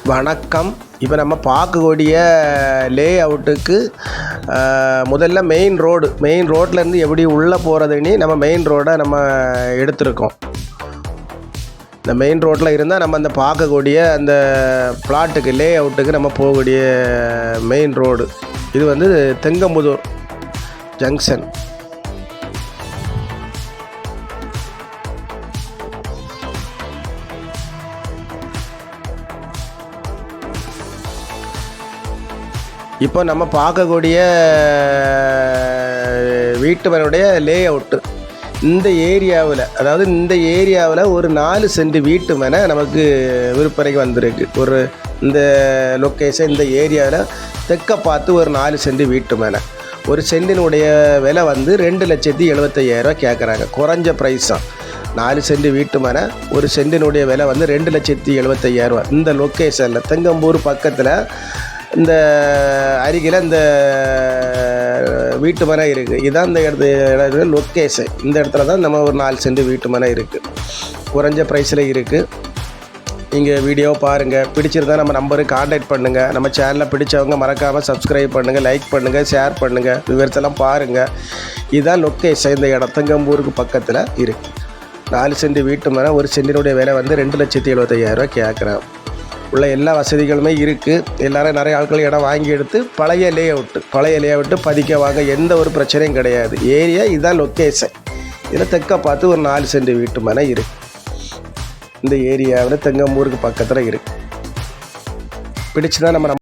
வணக்கம். இப்போ நம்ம பார்க்கக்கூடிய லே அவுட்டுக்கு முதல்ல மெயின் ரோட்லேருந்து எப்படி உள்ளே போகிறதுன்னு நம்ம மெயின் ரோடை நம்ம எடுத்திருக்கோம். இந்த மெயின் ரோட்டில் இருந்தால் நம்ம அந்த பார்க்கக்கூடிய அந்த பிளாட்டுக்கு லே அவுட்டுக்கு நம்ம போகக்கூடிய மெயின் ரோடு இது வந்து தெங்கம்புதூர் ஜங்ஷன். இப்போ நம்ம பார்க்கக்கூடிய வீட்டு மனையுடைய லே அவுட்டு இந்த ஏரியாவில் ஒரு 4 சென்ட் வீட்டு மனை நமக்கு விற்பனைக்கு வந்திருக்கு. இந்த லொக்கேஷன் இந்த ஏரியாவில் தெற்க பார்த்து ஒரு 4 சென்ட் வீட்டு மனை. ஒரு சென்டினுடைய விலை வந்து 2,75,000 கேட்குறாங்க. குறைஞ்ச ப்ரைஸ் தான். 4 சென்ட் வீட்டு மனை, ஒரு சென்டினுடைய விலை வந்து 2,75,000. இந்த லொக்கேஷனில் தெங்கம்பூர் பக்கத்தில் இந்த அருகில் இந்த வீட்டு மனை இருக்குது. இதுதான் இந்த இடத்துல லொக்கேஷன். இந்த இடத்துல தான் நம்ம ஒரு 4 சென்ட் வீட்டு மனை இருக்குது. குறைஞ்ச ப்ரைஸில் இருக்குது. நீங்கள் வீடியோவை பாருங்கள். பிடிச்சிருந்தால் நம்ம நம்பருக்கு கான்டாக்ட் பண்ணுங்கள். நம்ம சேனலை பிடிச்சவங்க மறக்காமல் சப்ஸ்கிரைப் பண்ணுங்கள், லைக் பண்ணுங்கள், ஷேர் பண்ணுங்கள். விவரத்தெல்லாம் பாருங்கள். இதுதான் லொக்கேஷன். இந்த இடம் தெங்கம்பூருக்கு பக்கத்தில் இருக்குது. 4 சென்ட் வீட்டு மனை, ஒரு சென்டினுடைய விலை வந்து 2,75,000 கேட்குறேன். உள்ள எல்லா வசதிகளுமே இருக்குது. எல்லோரும் நிறைய ஆட்கள் இடம் வாங்கி எடுத்து பழைய லே அவுட்டு பதிக்க வாங்க. எந்த ஒரு பிரச்சனையும் கிடையாது. ஏரியா இதுதான் லொக்கேஷன். இதில் தெற்க பார்த்து ஒரு 4 சென்ட் வீட்டு மனை இருக்குது. இந்த ஏரியாவில் தெங்கம்பூருக்கு பக்கத்தில் இருக்குது. பிடிச்சுதான் நம்ம